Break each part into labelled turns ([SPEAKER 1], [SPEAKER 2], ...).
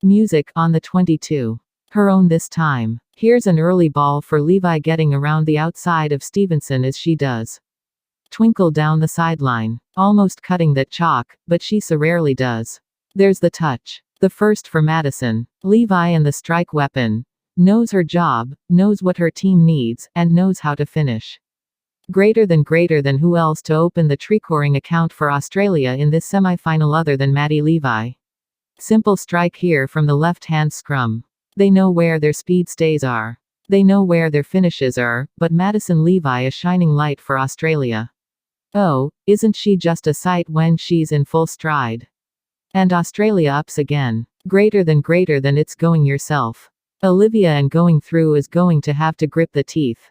[SPEAKER 1] Music on the 22. Her own this time. Here's an early ball for Levi getting around the outside of Stevenson as she does. Twinkle down the sideline. Almost cutting that chalk, but she so rarely does. There's the touch. The first for Madison. Levi and the strike weapon. Knows her job, knows what her team needs, and knows how to finish. Greater than who else to open the tree-coring account for Australia in this semi-final other than Maddie Levi. Simple strike here from the left-hand scrum. They know where their speed stays are. They know where their finishes are, but Madison Levi a shining light for Australia. Oh, isn't she just a sight when she's in full stride? And Australia ups again. Greater than it's going yourself. Olivia and going through is going to have to grip the teeth.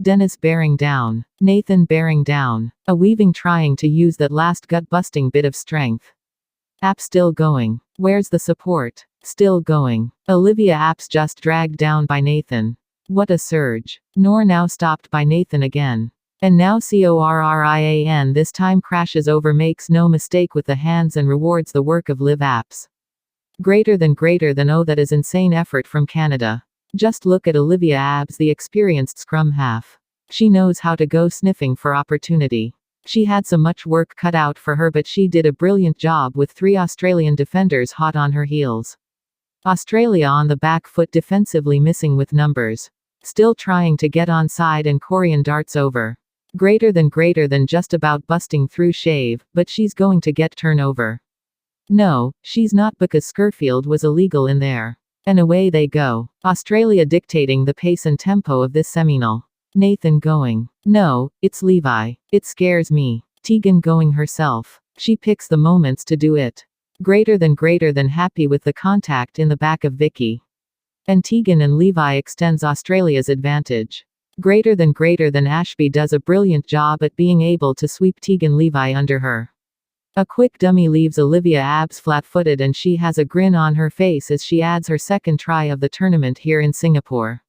[SPEAKER 1] Dennis bearing down. Nathan bearing down. A weaving trying to use that last gut-busting bit of strength. App still going. Where's the support? Still going. Olivia App's just dragged down by Nathan. What a surge. Nor now stopped by Nathan again. And now Corrian this time crashes over, makes no mistake with the hands and rewards the work of Liv Apps. Greater than oh, that is insane effort from Canada. Just look at Olivia Abbs, the experienced scrum half. She knows how to go sniffing for opportunity. She had so much work cut out for her, but she did a brilliant job with 3 Australian defenders hot on her heels. Australia on the back foot defensively, missing with numbers. Still trying to get onside, and Corrian darts over. Greater than just about busting through Shave, but she's going to get turnover. No, she's not, because Scurfield was illegal in there. And away they go. Australia dictating the pace and tempo of this seminal. Nathan going. No, it's Levi. It scares me. Tegan going herself. She picks the moments to do it. Greater than happy with the contact in the back of Vicky. And Tegan and Levi extends Australia's advantage. Greater than Ashby does a brilliant job at being able to sweep Tegan Levi under her. A quick dummy leaves Olivia Abbs flat-footed, and she has a grin on her face as she adds her second try of the tournament here in Singapore.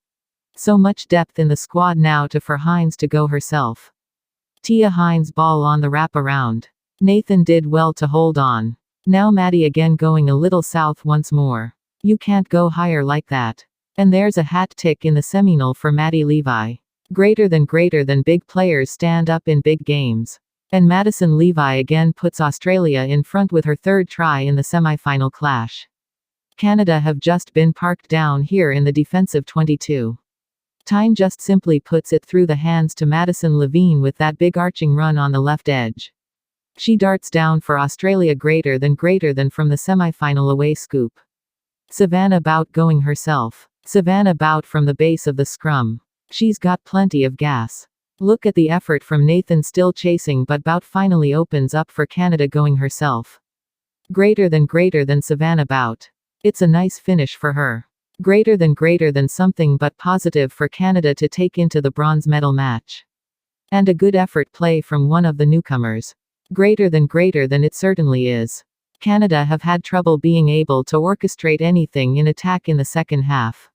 [SPEAKER 1] So much depth in the squad now for Hines to go herself. Tia Hines ball on the wrap-around. Nathan did well to hold on. Now Maddie again going a little south once more. You can't go higher like that. And there's a hat tick in the seminal for Maddie Levi. Greater than big players stand up in big games. And Madison Levi again puts Australia in front with her third try in the semi-final clash. Canada have just been parked down here in the defensive 22. Tyne just simply puts it through the hands to Madison Levine with that big arching run on the left edge. She darts down for Australia. Greater than from the semi-final away scoop. Savannah Bout going herself. Savannah Bout from the base of the scrum. She's got plenty of gas. Look at the effort from Nathan, still chasing, but Bout finally opens up for Canada going herself. Greater than Savannah Bout. It's a nice finish for her. Greater than something but positive for Canada to take into the bronze medal match. And a good effort play from one of the newcomers. Greater than it certainly is. Canada have had trouble being able to orchestrate anything in attack in the second half.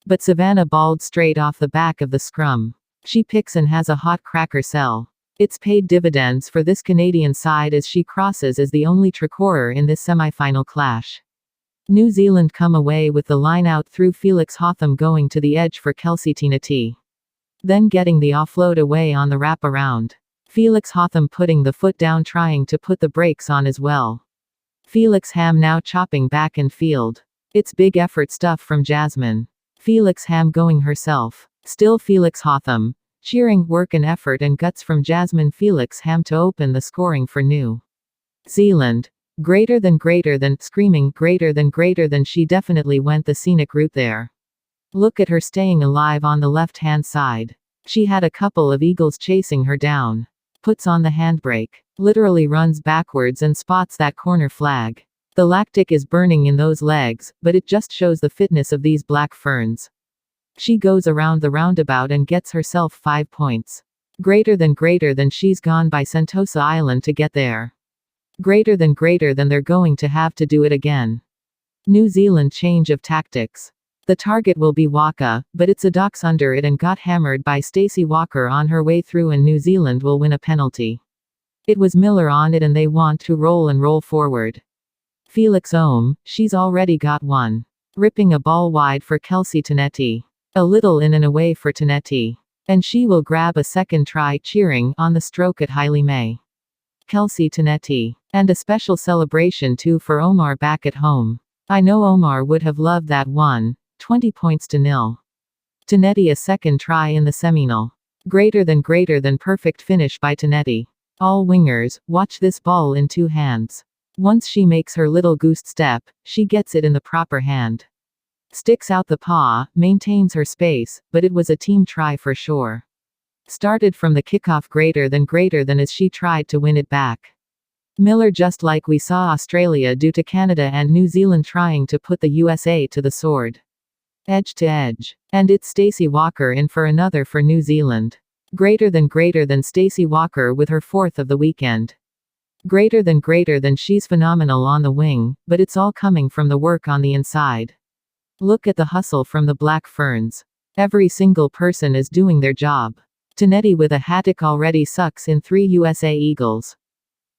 [SPEAKER 1] But Savannah balled straight off the back of the scrum. She picks and has a hot cracker sell. It's paid dividends for this Canadian side as she crosses as the only tricorer in this semi-final clash. New Zealand come away with the line out through Felix Hotham going to the edge for Kelsey Tinati. Then getting the offload away on the wrap-around. Felix Hotham putting the foot down, trying to put the brakes on as well. Felix Ham now chopping back and field. It's big effort stuff from Jasmine. Felix Ham going herself. Still Felix Hotham. Cheering, work and effort and guts from Jasmine Felix Ham to open the scoring for New Zealand. Greater than, screaming greater than, she definitely went the scenic route there. Look at her staying alive on the left-hand side. She had a couple of eagles chasing her down. Puts on the handbrake. Literally runs backwards and spots that corner flag. The lactic is burning in those legs, but it just shows the fitness of these black ferns. She goes around the roundabout and gets herself 5 points. Greater than she's gone by Sentosa Island to get there. Greater than they're going to have to do it again. New Zealand change of tactics. The target will be Waka, but it's a docks under it and got hammered by Stacey Walker on her way through, and New Zealand will win a penalty. It was Miller on it and they want to roll forward. Felix Ohm, she's already got one. Ripping a ball wide for Kelsey Tanetti. A little in and away for Tanetti. And she will grab a second try, cheering on the stroke at liye. Kelsey Tanetti. And a special celebration too for Omar back at home. I know Omar would have loved that one. 20 points to nil. Tanetti a second try in the seminal. Greater than perfect finish by Tanetti. All wingers, watch this ball in two hands. Once she makes her little goose step, she gets it in the proper hand. Sticks out the paw, maintains her space, but it was a team try for sure. Started from the kickoff greater than as she tried to win it back. Miller just like we saw Australia do to Canada and New Zealand trying to put the USA to the sword. Edge to edge. And it's Stacey Walker in for another for New Zealand. Greater than Stacey Walker with her fourth of the weekend. Greater than she's phenomenal on the wing, but it's all coming from the work on the inside. Look at the hustle from the Black Ferns. Every single person is doing their job. Tanetti with a hat-trick already sucks in 3 USA Eagles.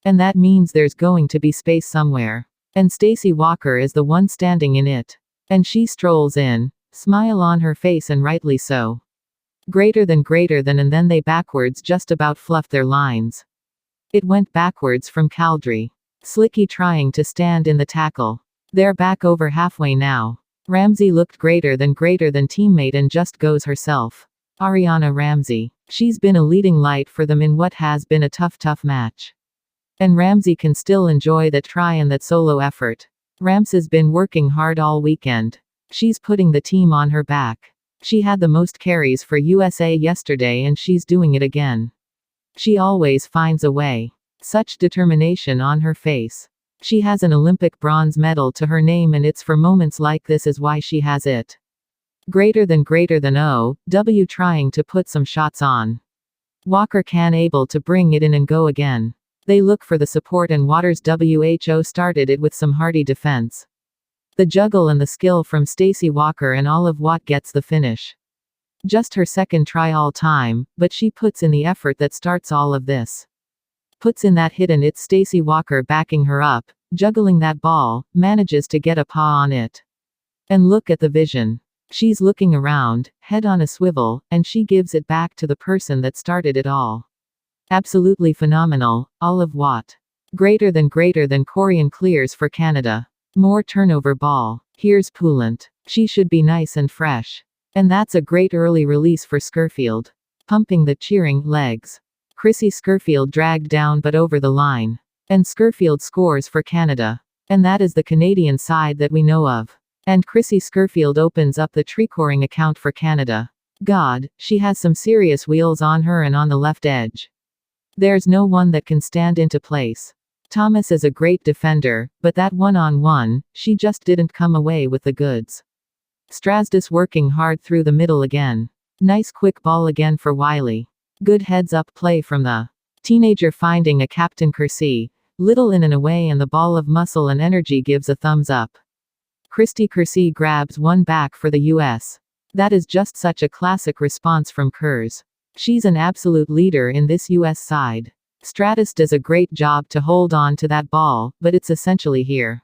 [SPEAKER 1] And that means there's going to be space somewhere. And Stacey Walker is the one standing in it. And she strolls in, smile on her face, and rightly so. Greater than and then they backwards just about fluffed their lines. It went backwards from Caldry. Slicky trying to stand in the tackle. They're back over halfway now. Ramsey looked greater than teammate and just goes herself. Ariana Ramsey. She's been a leading light for them in what has been a tough match. And Ramsey can still enjoy that try and that solo effort. Rams has been working hard all weekend. She's putting the team on her back. She had the most carries for USA yesterday and she's doing it again. She always finds a way. Such determination on her face. She has an Olympic bronze medal to her name and it's for moments like this is why she has it. Greater than OW trying to put some shots on. Walker can able to bring it in and go again. They look for the support and Waters WHO started it with some hardy defense. The juggle and the skill from Stacey Walker and Olive Watt gets the finish. Just her second try all time, but she puts in the effort that starts all of this. Puts in that hit and it's Stacey Walker backing her up, juggling that ball, manages to get a paw on it. And look at the vision. She's looking around, head on a swivel, and she gives it back to the person that started it all. Absolutely phenomenal, Olive Watt. Greater than Corian clears for Canada. More turnover ball. Here's Poulant. She should be nice and fresh. And that's a great early release for Scurfield. Pumping the cheering legs. Chrissy Scurfield dragged down but over the line. And Scurfield scores for Canada. And that is the Canadian side that we know of. And Chrissy Scurfield opens up the tree-coring account for Canada. God, she has some serious wheels on her and on the left edge. There's no one that can stand into place. Thomas is a great defender, but that one-on-one, she just didn't come away with the goods. Strasdis working hard through the middle again. Nice quick ball again for Wiley. Good heads-up play from the teenager finding a Captain Kersey, little in and away and the ball of muscle and energy gives a thumbs up. Christy Kersey grabs one back for the US. That is just such a classic response from Kers. She's an absolute leader in this US side. Stratus does a great job to hold on to that ball, but it's essentially here.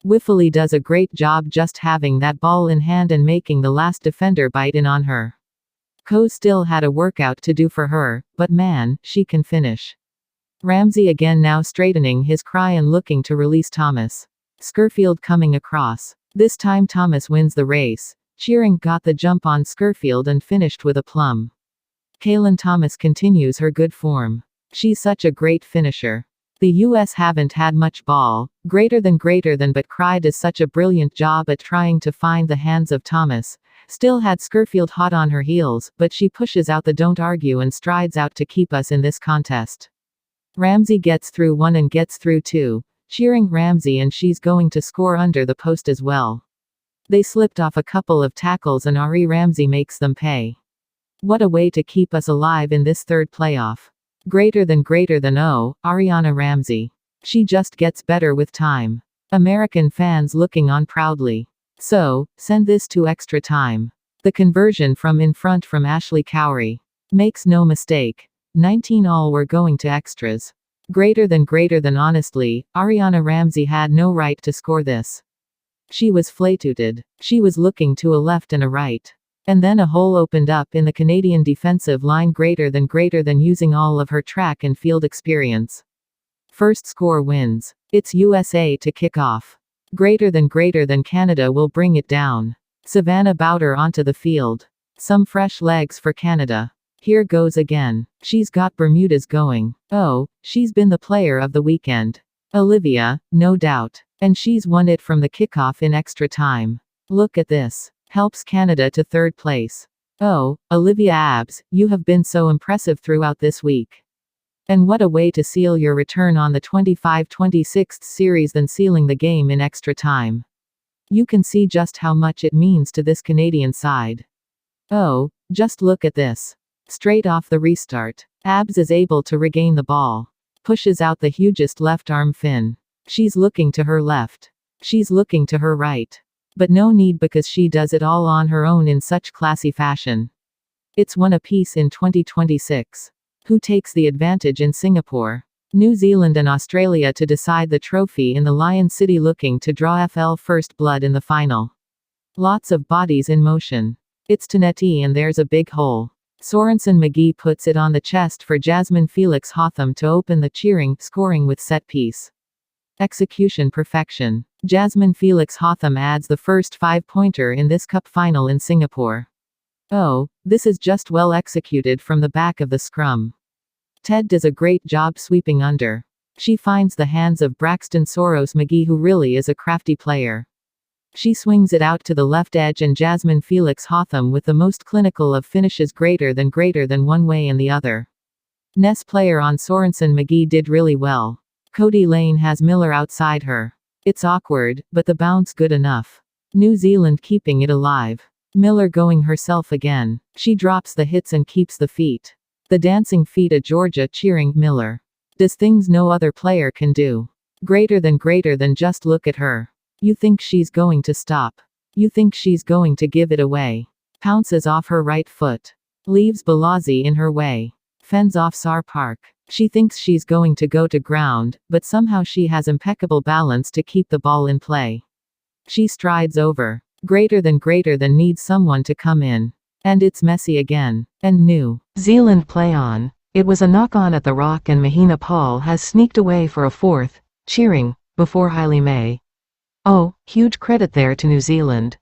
[SPEAKER 1] Wiffley does a great job just having that ball in hand and making the last defender bite in on her. Coe still had a workout to do for her, but man, she can finish. Ramsey again now straightening his cry and looking to release Thomas. Scurfield coming across. This time Thomas wins the race. Cheering got the jump on Scurfield and finished with a plum. Kaylin Thomas continues her good form. She's such a great finisher. The US haven't had much ball, greater than but Cry does such a brilliant job at trying to find the hands of Thomas. Still had Scurfield hot on her heels, but she pushes out the don't argue and strides out to keep us in this contest. Ramsey gets through one and gets through two. Cheering Ramsey and she's going to score under the post as well. They slipped off a couple of tackles and Ari Ramsey makes them pay. What a way to keep us alive in this third playoff. Greater than Ariana Ramsey. She just gets better with time. American fans looking on proudly. So, send this to extra time. The conversion from in front from Ashley Cowrie. Makes no mistake. 19 all were going to extras. Greater than honestly, Ariana Ramsey had no right to score this. She was flatooted. She was looking to a left and a right. And then a hole opened up in the Canadian defensive line greater than using all of her track and field experience. First score wins. It's USA to kick off. Greater than Canada will bring it down. Savannah Bowder onto the field. Some fresh legs for Canada. Here goes again. She's got Bermudas going. Oh, she's been the player of the weekend. Olivia, no doubt. And she's won it from the kickoff in extra time. Look at this. Helps Canada to third place. Oh, Olivia Abs, you have been so impressive throughout this week. And what a way to seal your return on the 25-26 series than sealing the game in extra time. You can see just how much it means to this Canadian side. Oh, just look at this. Straight off the restart, Abs is able to regain the ball. Pushes out the hugest left arm fin. She's looking to her left. She's looking to her right. But no need because she does it all on her own in such classy fashion. It's one apiece in 2026. Who takes the advantage in Singapore? New Zealand and Australia to decide the trophy in the Lion City, looking to draw FL first blood in the final. Lots of bodies in motion. It's to netty and there's a big hole. Sorensen McGee puts it on the chest for Jasmine Felix Hotham to open the cheering, scoring with set piece. Execution perfection. Jasmine Felix Hotham adds the first 5-pointer in this cup final in Singapore. Oh, this is just well executed from the back of the scrum. Ted does a great job sweeping under. She finds the hands of Braxton Soros McGee, who really is a crafty player. She swings it out to the left edge and Jasmine Felix Hotham with the most clinical of finishes, greater than one way and the other. Ness player on Sorensen McGee did really well. Cody Lane has Miller outside her. It's awkward, but the bounce good enough. New Zealand keeping it alive. Miller going herself again. She drops the hits and keeps the feet. The dancing feet of Georgia cheering Miller. Does things no other player can do. Greater than just look at her. You think she's going to stop. You think she's going to give it away. Pounces off her right foot. Leaves Balazi in her way. Fends off Sar Park. She thinks she's going to go to ground, but somehow she has impeccable balance to keep the ball in play. She strides over. Greater than needs someone to come in. And it's messy again. And New Zealand play on. It was a knock-on at the Rock and Mahina Paul has sneaked away for a fourth, cheering, before Hailey May. Oh, huge credit there to New Zealand.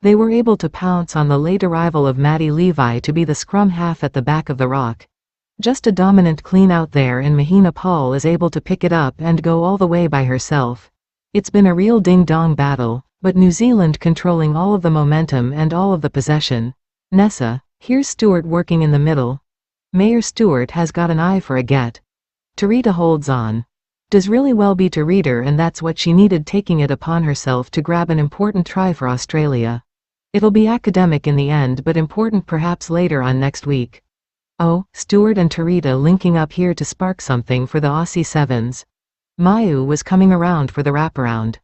[SPEAKER 1] They were able to pounce on the late arrival of Maddie Levi to be the scrum half at the back of the Rock. Just a dominant clean out there, and Mahina Paul is able to pick it up and go all the way by herself. It's been a real ding-dong battle, but New Zealand controlling all of the momentum and all of the possession. Nessa, here's Stewart working in the middle. Mayor Stewart has got an eye for a get. Tarita holds on. Does really well beat a reader, and that's what she needed, taking it upon herself to grab an important try for Australia. It'll be academic in the end, but important perhaps later on next week. Oh, Stewart and Tarita linking up here to spark something for the Aussie Sevens. Mayu was coming around for the wraparound.